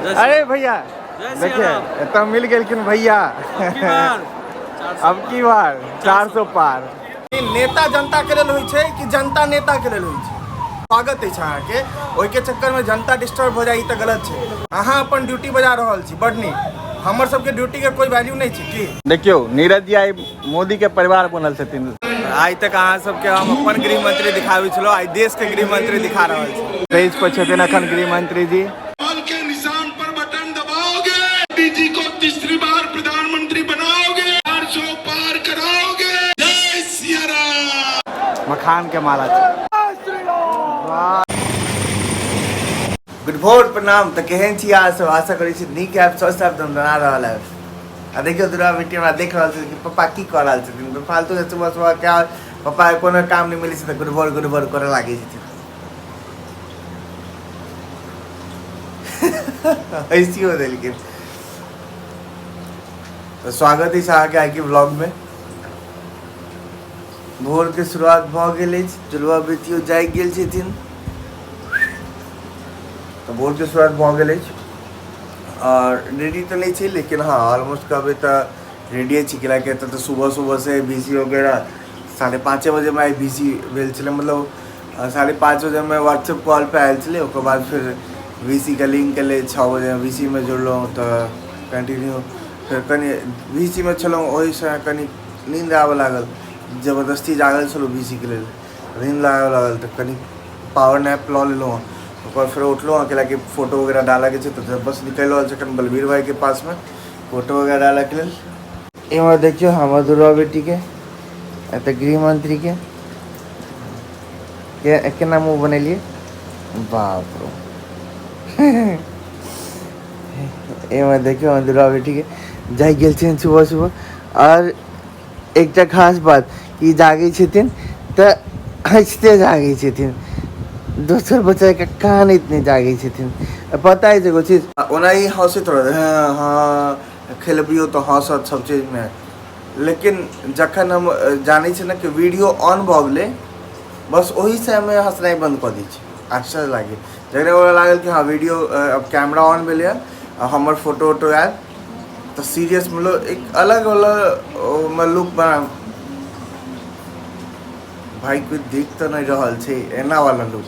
अरे भैया देखिए तो मिल गए लेकिन भैया अब की बार 400 पार। नेता जनता के लेल होइ छै कि जनता नेता के लेल होइ छै? स्वागत अछि अहाँके। ओहिके चक्कर में जनता डिस्टर्ब हो जाए तो गलत छै। अहाँ अपन ड्यूटी बजा रहल छी, बड नीक। हमर सबके ड्यूटी के कोई वैल्यू नहीं छै की? देखियो नीरज जी आई मोदी के परिवार बनल छथिन। आज तक अहाँ सबके हम अपन गृह मंत्री दिखाबै छलो, आई देश के गृह मंत्री दिखा रहल छी। पेज पर छथिन अखन गृह मंत्री जी। के निशान पर बटन दबाओगे, दीदी को तीसरी बार प्रधानमंत्री बनाओगे, 400 पार कराओगे। जय सिया राम। मखान के माला छै। गुड भोर प्रणाम। तो केहन छी अहाँ सब? आशा करै छी नीक हैब, स्वस्थ हैब, दमदमा रहल हैब। आ देखियो दूरा बेटी हमरा देख रहल छै कि पापा की कर रहल छथिन। फालतू से सुबह सुबह क्या पापा कोनो काम नहीं मिले छै तो गुड भोर करे लागे छथिन। ऐसी हो लेकिन तो स्वागत है अहाँके आइ के व्लॉग में। भोर के शुरुआत भ गेल अछि, जुलवा बेटियो जाग गेल छथिन तो भोर के शुरुआत भ गेल अछि। और रेडी तो नहीं छे लेकिन हाँ ऑलमोस्ट कहबे तो रेडी छी। कैलाकि तो सुबह सुबह से बीसी वगैरह 5:30 बजे में बीसी भेल छे। मतलब 5:30 बजे में व्हाट्सएप कॉल पे आयल छे। ओकर बाद फिर वीसी का लिंक के लिए 6 बजे वीसी में जुड़ल तो कंटिन्यू फिर कनी वीसी में छलूँ। वही समय कनी नींद आबे लागल, जबरदस्ती जागल छलूँ वीसी के लिए। नींद लागल तो कनी पावर नैप लऽ लेलूँ। और फिर उठलूँ अकेला कि फोटो वगैरह डाला के तो बस निकल रहा है बलबीर भाई के पास में फोटो वगैरह डाला के लिए। एम देखियो हमार दुर्गा बेटी के तो गृह मंत्री के केना मुँह बनेलिए, बाप रो। एम देखियो हमार दुर्गा बेटी के जाग गेल छथिन सुबह सुबह। और एक खास बात कि जागे छथिन तो हंसते जागे छथिन। दोसर बच्चा के कहाँ इतने जागे छथिन। पता है एगो चीज ओना ही हंसैत रह हाँ हाँ खेलबियो तो हंसत सब चीज में। लेकिन जखन हम जाने छे ना कि वीडियो ऑन भ गेले बस वही समय हंसनाई बंद कर दी। आश्चर्य लागे जखन ओकरा लागल कि हाँ वीडियो अब कैमरा ऑन भेल हमर फोटो वोटो आयल तो सीरियस मतलब एक अलग वाला लुक बना। भाई कोई देख तो नहीं रहा छे एना वाला लुक।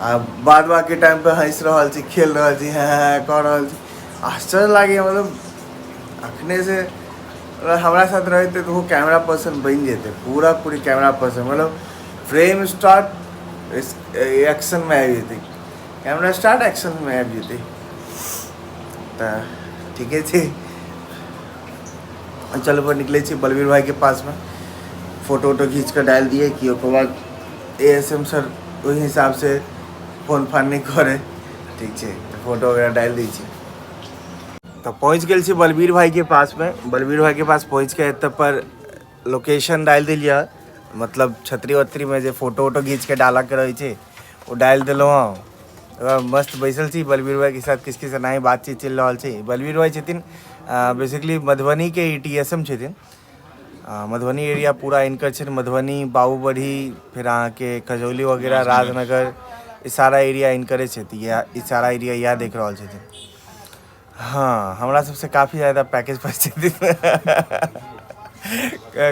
आ बाद के टाइम पे हंस रहा छे, खेल रहा छे, हाँ कर रहा छे। आश्चर्य लागे। मतलब अखने से हमारा साथ रहते तो वो कैमरा पर्सन बन जेते, पूरी कैमरा पर्सन। मतलब फ्रेम स्टार्ट एक्शन में आ जेते, कैमरा स्टार्ट एक्शन में आ जेते। तो ठीक है चलो पर निकले छे बलबीर भाई के पास में। फोटो वोटो खींच कर डाल दिए कि ओकर बाद ASM सर वही हिसाब से फोन फान नहीं करे। ठीक है तो फोटो वगैरह डाल दी। तो पहुँच गए छी बलबीर भाई के पास में। बलबीर भाई के पास पहुँच के तब पर लोकेशन डाल दिलिए। मतलब छतरी वतरी में जो फोटो वोटो खींच के डाला के रहे छे वो डाल दिलो। मस्त बैसल छी बलबीर भाई के साथ। किसके से नहीं बातचीत चल रहा है। बलबीर भाई छथिन बेसिकली मधुबनी के TSM छथिन। मधुबनी एरिया पूरा इनकर छे। मधुबनी बाबूबढ़ी फिर अहाँ के खजौली वगैरह राजनगर ई सारा एरिया इनकरे छे। ई सारा एरिया यहाँ देख रहा छथिन। हाँ हमरा सबसे काफ़ी ज़्यादा पैकेज पर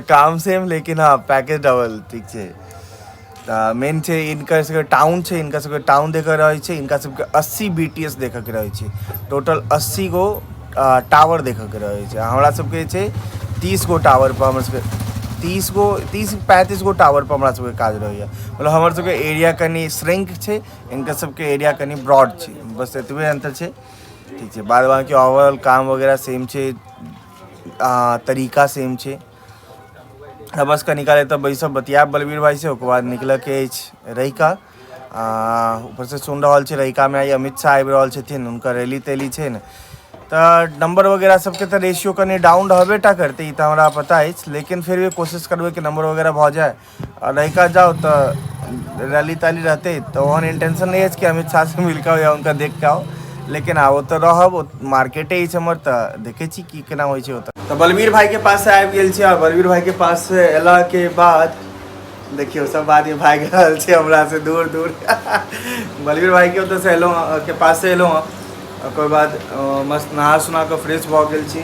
काम सेम लेकिन हाँ पैकेज डबल। ठीक है मेन छे इनका सबके टाउन छे। इनका सबके टाउन देख रहे छे। इनका सबके 80 BTS देख के रहे छे। टोटल 80 गो टावर देख के रहे छे। हमरा सबके छे 30 गो टावर पर हमर सबके 30-35 गो टावर पर हमरा सबके काज रही है। मतलब हमर सबके एरिया कनी श्रिंक छे, इनका सबके एरिया कनी ब्रॉड छे। बस एतबे अंतर छे। ठीक है बाद बाकी ओवरऑल काम वगैरह सेम छे, तरीका सेम छे। बस का निकाले तब वही सब बतिया बलबीर भाई से। ओकर बाद निकल के रहिका ऊपर से सुन रहा छे रहिका में आई अमित शाह आबि रहल छथिन। उनका रैली तैली छे न तो नंबर वगैरह सबके तो रेशियो कनी डाउन रहबेटा करते तो हमारा पता है। लेकिन फिर भी कोशिश करबे कि नंबर वगैरह भ जाए और रहिका जाओ तो रैली ताली रहते तो वहाँ इंटेंशन नहीं है कि अमित शाह से मिल के या उनका देख के आओ। लेकिन हाँ वो तो रहब मार्केटे ही हमर तो देखे छी कि केना होइ छै। तो बलबीर भाई के पास से आबि गेल छी। और बलबीर भाई के पास से अयला के बाद देखियो सब आदमी भाग रहल छै हमरा से दूर दूर। बलबीर भाई के ओतऽ से एलहुँ के पास से एलहुँ ओकर बाद मस्त नहा सुना कऽ फ्रेश भऽ गेल छी।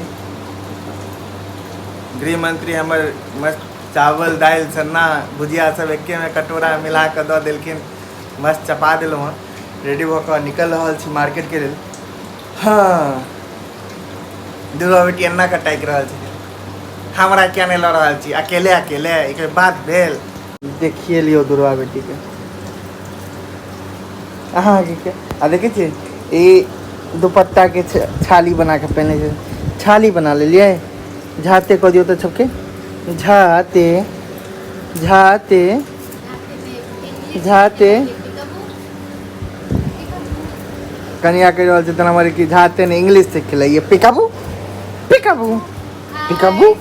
गृह मंत्री हमर मस्त चावल दालि सन्ना भुजिया सब एकेमे कटोरा मिला कऽ दऽ देलखिन, मस्त चपा देलहुँ हँ। रेडी भऽ कऽ निकल रहल छी मार्केटके लेल। हाँ दुर्गा बेटी एना कऽ ताकि रहल छी, हमरा क्या नहीं लऽ रहल छी अकेले अकेले, एक बात भेल। देखिए लियो दुर्गा बेटी के अहाँके क्या आ देखै छियै ई दुपट्टा के छाली बना के पहने छै, छाली बना लेलिए। झाते कह दियो तो सबके झाते झाते झाते कनिया कह रहल छै हमारे की झाते ने इंग्लिश सीख खिलाइए। पिकाबू पिकाबू पिकाबू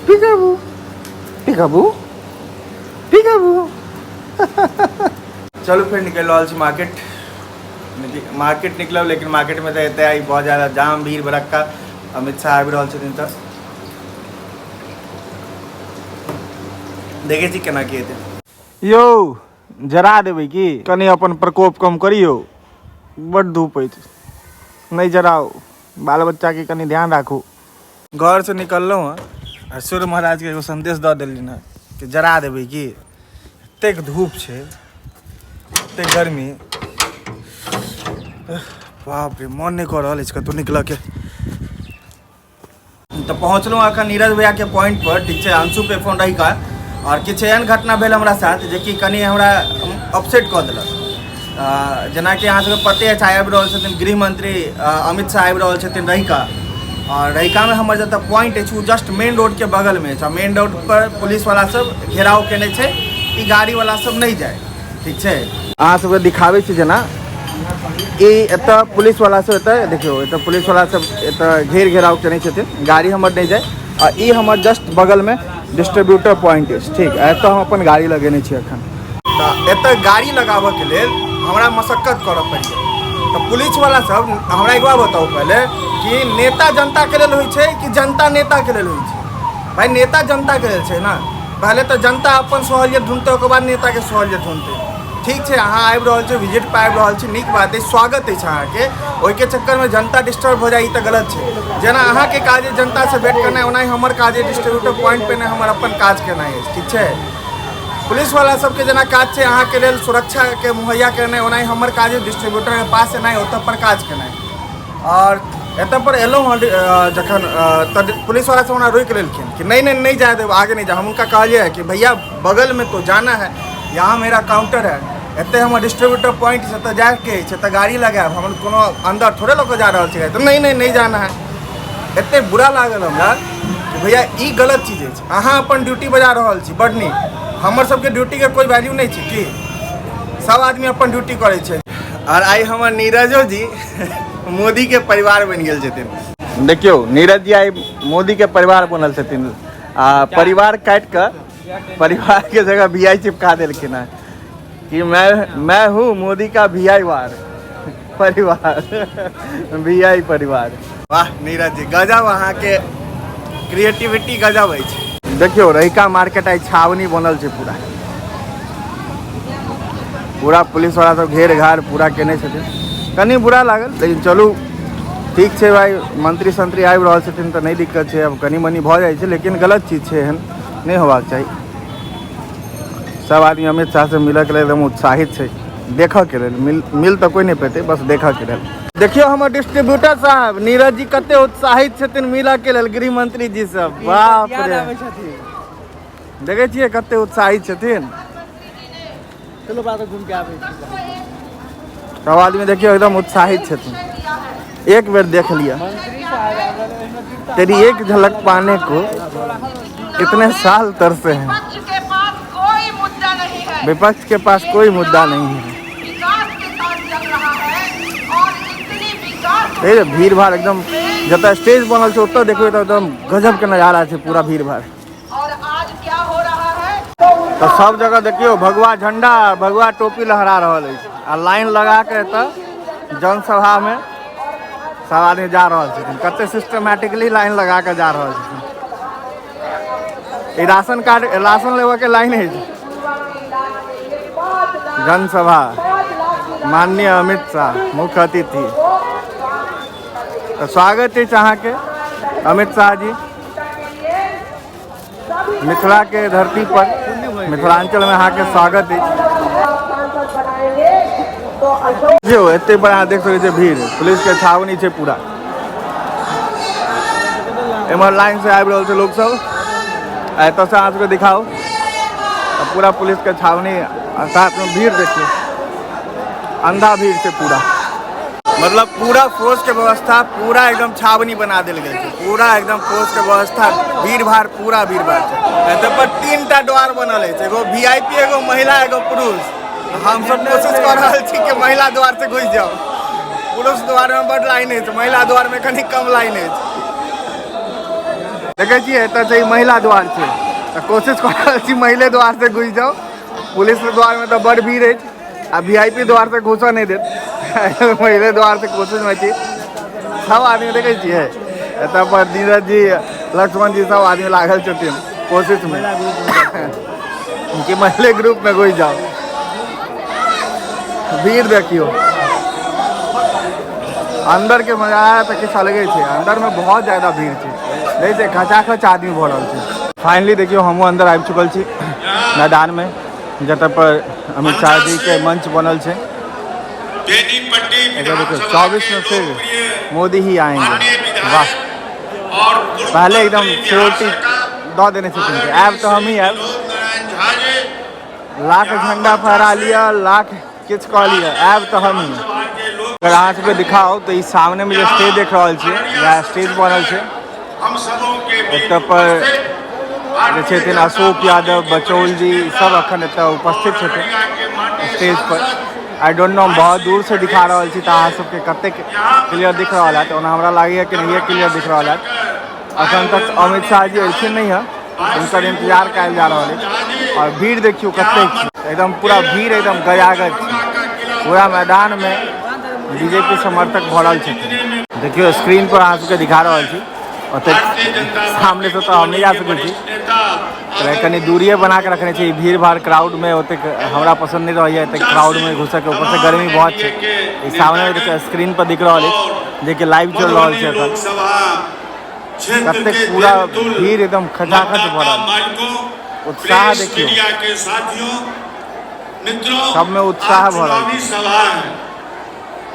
पिकाबू पिकाबू पिकाबू। चलो फिर निकल रहल छी मार्केट निकलब, लेकिन मार्केट में तो एते आई बहुत ज़्यादा जाम भीड़ भड़क्का। अमित शाह आबि रहल छथिन तऽ देखे छी केना की हेतै। यौ जरा देबै की कनी अपन प्रकोप कम करियौ, बड़ धूप अछि, नहीं जराओ, बाल बच्चा के कनी ध्यान राखू। घर से निकललहुँ हँ, सूर्य महाराज के एगो संदेश दऽ देलिन हँ कि जरा देबै की, एतेक धूप छै, एतेक गर्मी, बाप रे मन नहीं कऽ रहल अछि कतहु निकलऽ के। तऽ पहुँचलहुँ एखन नीरज भैया के पॉइंट पर, ठीक छै, अंशु पे फोन रही का, और किछु एहन घटना भेल हमरा साथ जेकि कनि हमरा अपसेट कऽ देलक। जेनाकि अहाँ सबके पते अछि आबि रहल छथिन गृह मंत्री अमित शाह आबि रहल छथिन रहिका, और रहिका में हमर जतऽ पॉइंट अछि ओ जस्ट मेन रोड के बगल में छै। मेन रोड पर पुलिस वाला सब घेराव केने छै कि गाड़ी वाला सब नहीं जाए, ठीक छै। अहाँ सबके दिखाबै छी जेना ई एतऽ पुलिस वाला सब एतऽ देखियौ, एतऽ पुलिस वाला सब एतऽ घेराव केने छथिन, गाड़ी हमर नहीं जाए। आ ई हमर जस्ट बगल में डिस्ट्रीब्यूटर पॉइंट अछि, ठीक, एतऽ हम अपन गाड़ी लगेने छी एखन। तऽ एतऽ गाड़ी लगाबऽके लेल हमरा मशक्कत करऽ पड़ैए। तऽ पुलिस वाला सब हमरा एक बार बताओ पहले कि नेता जनता के लेल होइ छै कि जनता नेता के लेल होइ छै? भाई नेता जनता के लेल छै ना, पहले तो जनता अपन सहूलियत ढूंढते, ओकर बाद नेता के सहूलियत ढूंढते, ठीक छै। अहाँ आबि रहल छी, विजिट पर आबि रहल छी, नीक बात अछि, स्वागत अछि अहाँके। ओहिके चक्करमे जनता डिस्टर्ब हो जाए ई तऽ गलत छै। जेना अहाँके काज अछि जनता से भेंट करनाइ, ओनाहि हमर काज अछि डिस्ट्रीब्यूटर पॉइंट पे ने हमर अपन काज केनाइ अछि, ठीक छै। पुलिस वाला सबके जेना काज छै अहाँके लेल सुरक्षा के मुहैया करनाइ, ओनाहि हमर काज अछि डिस्ट्रीब्यूटर के पास एनाइ, ओतऽ पर काज केनाइ। और एतऽ पर एलहुँ हँ जखन तऽ पुलिस वाला सब हमरा रोकि लेलखिन कि नहीं जाए देब, आगे नहीं जा। हम उनका कहलिए कि भैया बगल में तो जाना है, यहाँ मेरा काउंटर है, एते हमर डिस्ट्रीब्यूटर पॉइंट से तऽ जाके छै, तऽ गाड़ी लगायब, हम कोनो अंदर थोड़े लोग जा रहल छै। तऽ नहीं जाना है। एते बुरा लागल हमरा कि भैया ई गलत चीज अछि। अहाँ अपन ड्यूटी बजा रहल छी, बड नीक, हमर सबके ड्यूटी के कोई वैल्यू नहीं छै कि? सब आदमी अपन ड्यूटी करै छै। और आई हमर नीरजो जी मोदी के परिवार बनि गेल छथिन। देखियौ नीरज जी आई मोदी के परिवार बनल छथिन, आ परिवार काटि कऽ परिवार के जगह VI चिपका देलखिन है कि मैं हूँ मोदी का VI वार परिवार VI परिवार। वाह नीरज जी गजब, अहाँके क्रिएटिविटी गजब अछि। देखियो रहिका मार्केट आई छावनी बनल छै, पूरा पुलिस वाला सब घेर घार पूरा केने छथिन। कनी बुरा लागल, लेकिन चलू ठीक छै भाई, मंत्री संत्री आबि रहल छथिन तऽ नहीं दिक्कत छै, अब कनी मनी भऽ जाइ छै, लेकिन गलत चीज छै, एहन नहीं होबाक चाही। सब आदमी अमित शाह से मिलऽ के लेल एकदम उत्साहित छै, देखऽ के लेल, मिल तऽ कोई नहीं पेते, बस देखऽ के लेल। देखियो हमर डिस्ट्रीब्यूटर साहब नीरज जी कते उत्साहित छथिन मिलऽ के लेल, गृह मंत्री जी सब, बाप रे, देखे छियै कते उत्साहित छथिन। चलो बात घूम के आबै छी। सब आदमी देखियो एकदम उत्साहित छथिन, एक बेर देख लिया, तेरी एक झलक पाने को कितने साल तरसे हैं। विपक्ष के पास कोई मुद्दा नहीं है। भीड़ भाड़ एकदम, जतऽ स्टेज बनल छै ओतऽ देखियो तऽ एकदम गजब के नजारा छै, पूरा भीड़ भाड़। तो सब जगह देखियो भगवा झंडा, भगवा टोपी लहरा रहल है, आ लाइन लगा के एतऽ जनसभा में सब आदमी जा रहल छथिन, कते सिस्टमेटिकली लाइन लगा के जा रहल छथिन। ई राशन कार्ड, राशन लेबऽ के लाइन है। जनसभा, माननीय अमित शाह मुख्य अतिथि। तो स्वागत है अहाँ के अमित शाह जी मिथिला के धरती पर मिथिलांचल में अहाँ के स्वागत है। जो एते बड़ा अहाँ देख सकै भीड़ पुलिस के छावनी है पूरा एमर लाइन से आबि रहल छै लोग सब एत से अहाँ सबके दिखाओ पूरा पुलिस के छावनी साथ में भीड़ देखिए अंधा भीड़ से पूरा मतलब पूरा फोर्स के व्यवस्था पूरा एकदम छावनी बना दिल गई है पूरा एकदम फोर्स के व्यवस्था भीड़ भाड़ पूरा भीड़ भाड़ एत पर 3टा द्वार बनल है एगो VIP एगो महिला एगो पुरुष हम सब कोशिश कर रहे छी कि महिला द्वार से घुस जाओ पुरुष द्वार में बड़ लाइन है महिला द्वार में कनी कम लाइन है देखे छी एत से महिला द्वार है तो कोशिश कर रहे छी महिला द्वार से घुस जाओ पुलिस द्वार में तो बड़ भीड़ है आ VIP द्वार से घुसा नहीं देते महिला द्वार से कोशिश में छी सब आदमी देखे छिए एत पर नीरज जी लक्ष्मण जी सब आदमी लागल छथिन कोशिश में कि महिला ग्रुप में घुस जाओ भीड़ देखियो अंदर के मजा आया तो किस अलगे छे अंदर में बहुत ज्यादा भीड़ है जैसे खचाखच आदमी भर रहा है। फाइनली देखियो हम अंदर आ चुकल छी मैदान में जत पर अमित शाह जी के मंच बनल है। देखो 24 में फिर मोदी ही आएंगे वाह पहले एकदम सिक्योरिटी दो देने से ऐप तो हम ही ऐप लाख झंडा फहरा लिया लाख किच कह लिया ऐप तो हम ही अगर अहाँ सबके दिखाओ तो इस सामने में जो स्टेज देख रहा है स्टेज बनल है एत पर छथिन अशोक यादव बचौल जी सब अखन एत उपस्थित छथिन स्टेज पर आई डोंट नो बहुत दूर से दिखा रहा छी तो अहाँ सबके कते क्लियर दिख रहा है तो हमरा लगे कि नहीं क्लियर दिख रहा है अखन तक अमित शाह जी अइथिन नहीं है उनका इंतजार कल जा रहा है और भीड़ देखियो कते एकदम पूरा भीड़ एकदम गजागज पूरा मैदान में BJP समर्थक भरल छथिन देखियो स्क्रीन पर अहाँ सबके दिखा रहा छी ओते सामने से तो हम नहीं जा सकै छी तो कनी दूरिये बना के रखने चाहिए भीड़ भाड़ क्राउड में ओते हमरा पसंद नहीं रही है क्राउड में घुसे के ऊपर से गर्मी बहुत है सामने में स्क्रीन पर दिख रहा है जे कि लाइव चल रहा है कते पूरा भीड़ एकदम खचाखच भरल उत्साह देखियो सब में उत्साह भरल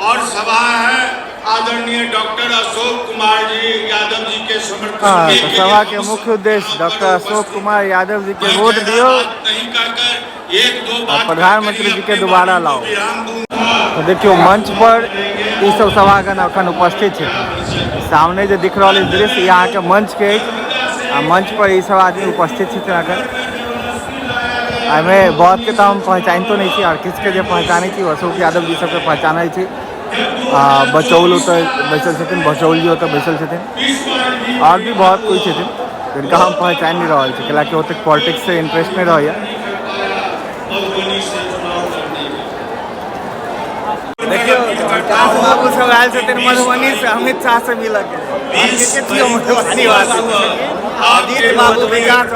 और सभा है आदरणीय डॉक्टर अशोक कुमार जी यादव जी के समर्थन तो सभा के मुख्य उद्देश्य डॉक्टर अशोक कुमार यादव जी के वोट दियो और प्रधानमंत्री जी के दोबारा लाओ। तो देखियो मंच पर ये सब सभागण अखन उपस्थित है सामने जो दिख रहा है दृश्य यहाँ के मंच के मंच पर ये सब आदमी उपस्थित है अखन हमें बहुत के तो हम पहचान तो नहीं थी और किसके जो पहचानी थी अशोक यादव जी सबके पहचाना थी बचौल बैसल छथिन बचौल जी होते बैसल छथिन और भी बहुत कोई छथिन जिनका हम पहचान नहीं रहा है कैलाकि ओते पॉलिटिक्स से इंटरेस्ट नहीं रहा देखियो बाबू सब आयल छथिन मधुबनी से अमित शाह से मिल के मधुबनी अजीत बाबू विकास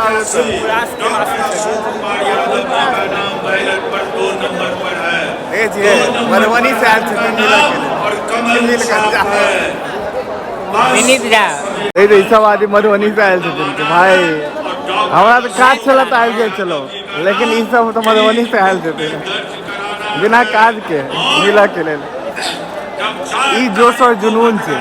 मधुबनी से आयल छथिन मिल सब आदमी मधुबनी से आयल छथिन कि भाई हमारा तो काज चला तो आबि चलो लेकिन ई सब तो मधुबनी से आयल छथिन बिना काज के मिला के लेल ई जोश और जुनून से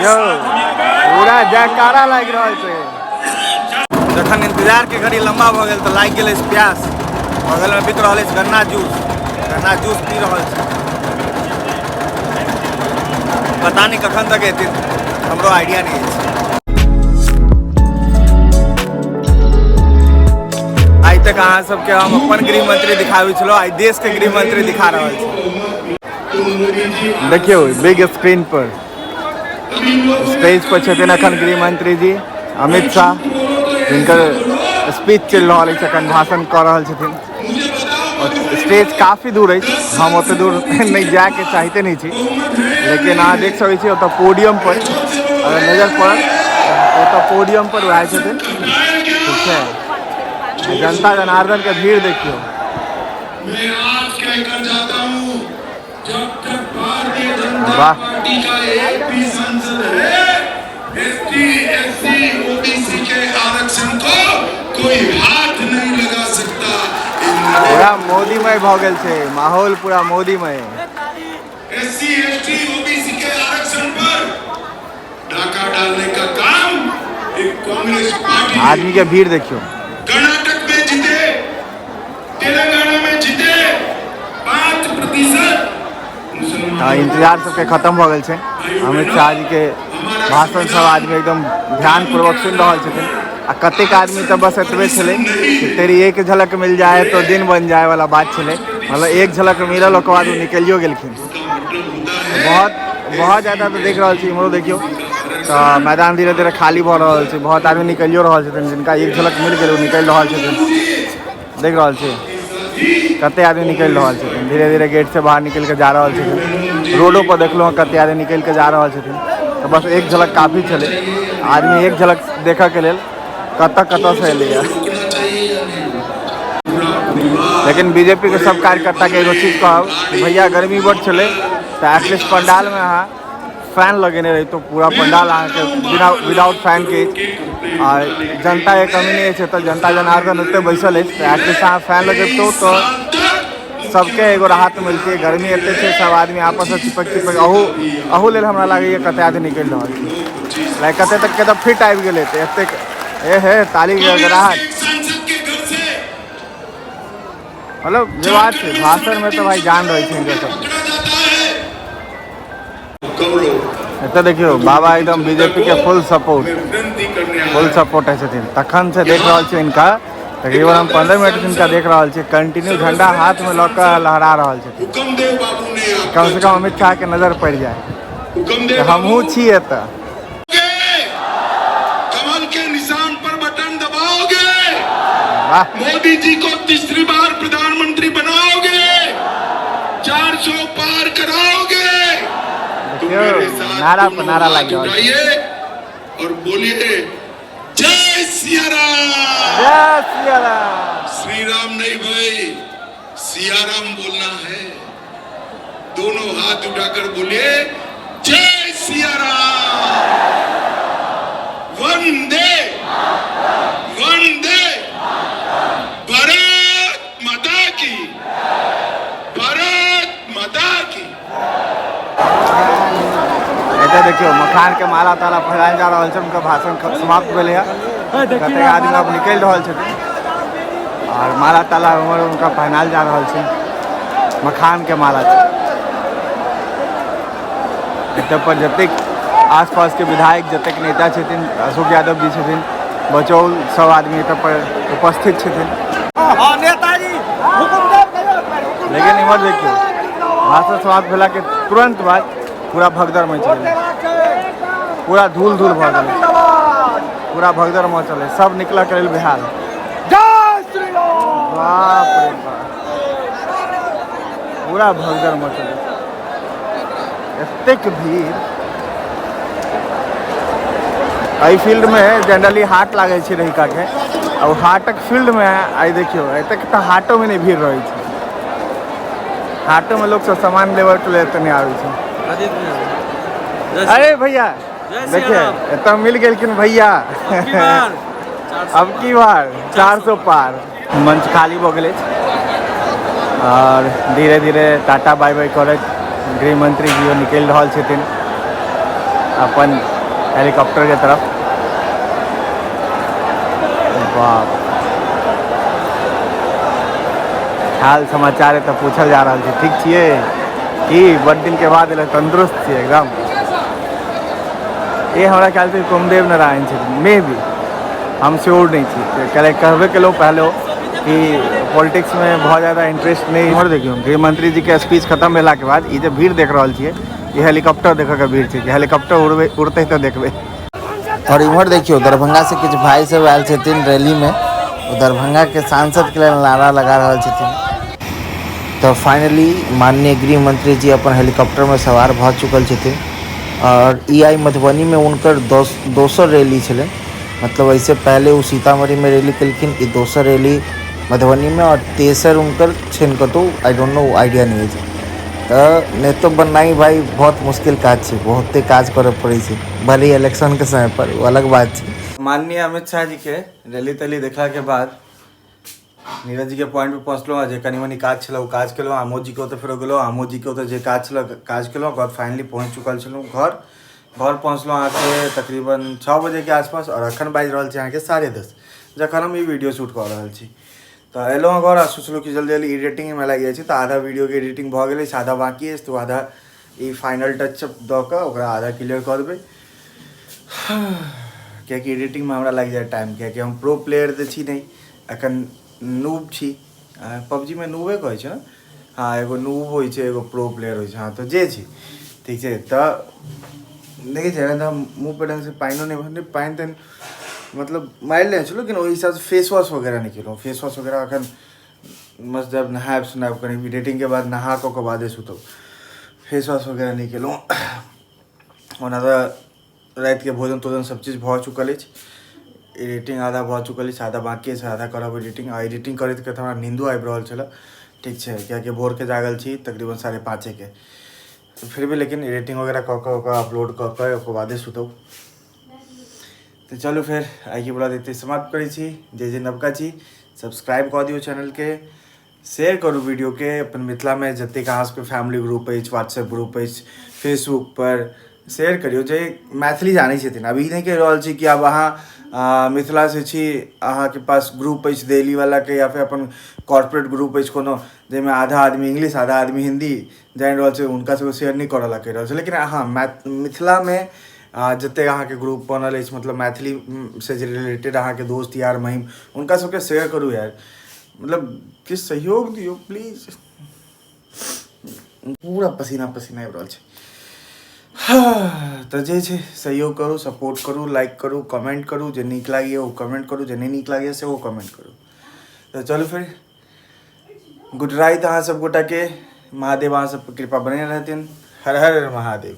पूरा जयकारा लागि रहल छै जखन इंतजार के घड़ी लंबा भ गेल तो लागि गेल प्यास बगल में बिक रहा है गन्ना जूस पी रहा है पता नहीं कखन तक एते हमरो आइडिया नहीं है। आज तक अहाँ सबके हम अपन गृह मंत्री दिखाबी छलो आज देश के गृह मंत्री दिखा रहा है देखियो बिग स्क्रीन पर स्टेज पर छथिन अखन गृह मंत्री जी अमित शाह जिनकर स्पीच चल रहा है अखन भाषण कर रहा छथिन और स्टेज काफ़ी दूर है हम ओते दूर नहीं जाके चाहते नहीं थी लेकिन अहाँ देख सकै छी ओतऽ पोडियम पर अगर नजर पड़त ओतऽ पोडियम पर वह छथिन ठीक है जनता जनार्दन के भीड़ देखियो मैं आज कहकर जाता हूं जब तक भारतीय जनता वाह। पार्टी का एक भी सांसद है, एसटी, एससी, ओबीसी के आरक्षण को कोई हाथ नहीं लगा सकता। पूरा मोदीमय भ गेल छै, माहौल पूरा मोदीमय। एससी, एसटी, ओबीसी के आरक्षण पर डाका डालने का काम एक कांग्रेस पार्टी आदमी के भीड़ देखियो। कर्नाटक में जीते, तेलंगाना में जीते 5% मुसलमान। इंतजार सबके खत्म भ गेल छै। अमित शाह जी के भाषण सब आदमी एकदम ध्यान पूर्वक सुन रहल छथिन। आ कतेक आदमी तो बस एतबे छलै कि तेरी एक झलक मिल जाए तो दिन बन जाए वाला बात छलै। मतलब एक झलक मिलल ओकर बाद वो निकलियो गेलखिन। बहुत ज़्यादा तो देख रहल छी, इम्हरो देखियो तो मैदान धीरे धीरे खाली भ रहल छै। बहुत आदमी निकलियो रहल छथिन, जिनका एक झलक मिल गेल वो निकलि रहल छथिन। देख रहल छी कते आदमी निकलि रहल छथिन, धीरे धीरे गेट से बाहर निकल के जा रहल छथिन। रोडो पर देखलहुँ कते आदमी निकलि के जा रहल छथिन। तो बस एक झलक काफ़ी छलै। आदमी एक झलक देखऽ के लेल कतऽ से एलैया। लेकिन बीजेपी के सब कार्यकर्ता के एगो चीज कहब, भैया गर्मी बड़ छलै तो एटलीस्ट पंडाल में अहाँ फैन लगेने रही तो पूरा पंडाल अहाँ के विदाउट फैन के। और जनता के कमी नहीं है तो जनता जनार्दन ओते बैसल है तो एटलीस्ट अहाँ फैन लगेतो तो सबके एगो राहत मिलती। गर्मी एते छै, सब आदमी आपस में चिपक अहू लेल हमरा लागैए कते आदमी निकलि रहल छै। लाइक कते तक के तो फिट आबि गेलै तऽ एतेक हे ताली गड़गड़ाहट। मतलब जे बात है भाषण में तो भाई जान रही थी सब। एतऽ देखियो बाबा एकदम बीजेपी के फुल सपोर्ट है छथिन। तखन से देख रहल छी इनका तकरीबन हम 15 मिनट से इनका देख रहल छी कंटिन्यू झंडा हाथ में लऽ कऽ लहरा रहल छथिन। कम से कम अमित शाह के नजर पड़ जाए हमहूँ छी एतऽ। कमल के निशान पर बटन दबाओगे, वाह। मोदी जी को तीसरी बार प्रधानमंत्री बनाओगे, 400 पार कराओगे। तो मेरे साथ नारा पर दोनों नारा हाथ लग गया। उठाइए और बोलिए जय सिया राम। जय सिया राम। श्री राम नहीं भाई, सिया राम बोलना है। दोनों हाथ उठाकर बोलिए जय सिया राम। वंदे वंदे भारत माता की, भारत माता की। एतऽ देखियो मखान के माला ताला फहरायल जा रहल छै। उनका भाषण समाप्त भेलै है। कतेक आदमी अब निकलि रहल छथिन और माला ताला उमर उनका पहनायल जा रहल छै। मखान के माला छै। एतऽ पर जतेक आसपास के विधायक जतेक नेता छथिन, अशोक यादव जी छथिन, बचौल सब आदमी एतऽ पर उपस्थित छथिन। लेकिन इम्हर देखियो भाषण समाप्त भेला के तुरंत बाद पूरा भगदड़ मचल, पूरा धूल धूल भऽ गेलै, पूरा भगदड़ मचल है। सब निकल कर बिहार। बाप रे बाप, पूरा भगदड़ मचल है। एतेक भीड़ एहि फील्ड में जनरली हाट लागे छै रहिका के। अब हाटक फील्ड में आई देखियो एतेक तो हाटो में नहीं भीड़ रही है। हाटो में लोग सब सामान लेबर के लिए नहीं आवे छै। अरे भैया देखिए एतऽ मिल गेलखिन भैया। अब की बार 400 पार। मंच खाली भऽ गेलै और धीरे धीरे टाटा बाय बाय करैत गृह मंत्री जी निकलि रहल छथिन अपन हेलीकॉप्टर के तरफ। बाप, हाल समाचार तो पूछल जा रहा है। ठीक छिए कि बड़ दिन के बाद एल, तंदुरुस्त छिए एकदम। ये हमारा ख्याल से कुमदेव नारायण छथिन, मे भी हम श्योर नहीं छी। कहबे केलहुँ पहले कि पॉलिटिक्स में बहुत ज़्यादा इंटरेस्ट नहीं। और देखियो गृह मंत्री जी के स्पीच खत्म भेला के बाद ये भीड़ देख रहा छे, ये हेलीकॉप्टर देखे के भीड़ है। हेलीकॉप्टर उड़ते तो देखबे। और इम्हर देखियो दरभंगा से कुछ भाई सब आयल छथिन रैली में, दरभंगा के सांसद के लिए नारा लगा रहा छथिन। तो फाइनली माननीय गृह मंत्री जी अपन हेलीकॉप्टर में सवार भ चुकल छथिन और आई मधुबनी में उनकर दोसर रैली छलै। मतलब ऐसे पहले वो सीतामढ़ी में रैली कलखिन, ये दोसर रैली मधुबनी में और तेसर उनकर छन कतौ आई डोंट नो, आइडिया नहीं है। तो नेतो बनना ही भाई बहुत मुश्किल काज है, बहुते काज करे पड़े छै, भले इलेक्शन के समय पर वो अलग बात है। माननीय अमित शाह जी के रैली तैली देखला के बाद नीरज जी के पॉइंट पे पहुँचलो जे कनी मनी काज छल ओ काज केलो, आमोद जी के ओतऽ फेरो गेलो, आमोद जी के ओतऽ जे काज छल काज केलो, घर फाइनली पहुँच चुकल छलहुँ घर पहुँचलो अहाँके तकरीबन 6 बजे के आसपास और अखन बाजि रहल छै अहाँके 10:30 जखन हम ई वीडियो शूट कऽ रहल छी। तो एलहुँ घर आ सोचलहुँ कि जल्दी जल्दी एडिटिंगमे लागि जाइ छै, तऽ आधा वीडियोके एडिटिंग भऽ गेलै, आधा बाकी अछि, तो आधा ई फाइनल टचअप दऽ कऽ ओकरा आधा क्लियर कऽ देबै। कियाकि एडिटिंगमे हमरा लागि जाए टाइम, कियाकि हम प्रो प्लेयर तऽ छी नहि, एखन नूब छी। पबजीमे नूबे कहै छै ने, हाँ एगो नूब होइ छै एगो प्रो प्लेयर होइ छै, हाँ तो जे छी ठीक छै। तऽ देखै छै तऽ मुँह पर ढङ्गसँ पानिओ नहि पानि तानि मतलब मारि लै छलहुँ, लेकिन ओहि हिसाबसँ फेस वॉश वगैरह नहीं केलहुँ। फेस वॉश वगैरह एखन मस्त जब नहायब सुनायब कनि एडिटिंगके बाद नहा कऽ बादे सुतब, फेस वॉश वगैरह नहीं केलहुँ। ओना तऽ रातिके भोजन तोजन सब चीज भऽ चुकल अछि, एडिटिंग आधा भऽ चुकल अछि, आधा बाकी अछि, आधा करब एडिटिंग। आ एडिटिंग करैत करैत हमरा नींदो आबि रहल छलै, ठीक छै, कियाकि भोरके जागल छी तकरीबन 5:30 के, तो फिर भी लेकिन एडिटिंग वगैरह कऽ कऽ ओकरा अपलोड कऽ कऽ ओकर बादे सुतब। तो चलू फिर आइके ब्लॉग एते समाप्त करै छी। जे नवका छी सब्सक्राइब कऽ दियौ चैनल के, शेयर करू वीडियो के अपन मिथिलामे जतेक अहाँ सबके फैमिली ग्रुप अछि, व्हाट्सएप ग्रुप अछि, फेसबुक पर शेयर करियौ जे मैथिली जानै छथिन। अभी नहि कहि रहल छी कि आब अहाँ मिथिला से छी, अहाँके पास ग्रुप अछि दिल्ली वाला के या फिर अपन कॉर्पोरेट ग्रुप अछि कोनो जाहिमे आधा आदमी इंग्लिश आधा आदमी हिंदी जानि रहल छै, हुनका सबके शेयर नहीं करऽ ला कहि रहल छै। लेकिन हाँ मिथिलामे जतेक अहाँके ग्रुप बनल अछि, मतलब मैथिली से जे रिलेटेड अहाँके दोस्त यार महिम, हुनका सबके शेयर करू यार, मतलब किछु सहयोग दियौ प्लीज। पूरा पसीना पसीना आबि रहल छै। तऽ जे छै सहयोग करू, सपोर्ट करू, लाइक करू, कमेंट करू, जे नीक लागैए ओ कमेंट करू, जे नहि नीक लागैए सेहो कमेंट करू। तऽ चलू फिर गुड राइत अहाँ सब गोटाके, महादेव अहाँ सबके कृपा बने रहथिन। हर हर महादेव।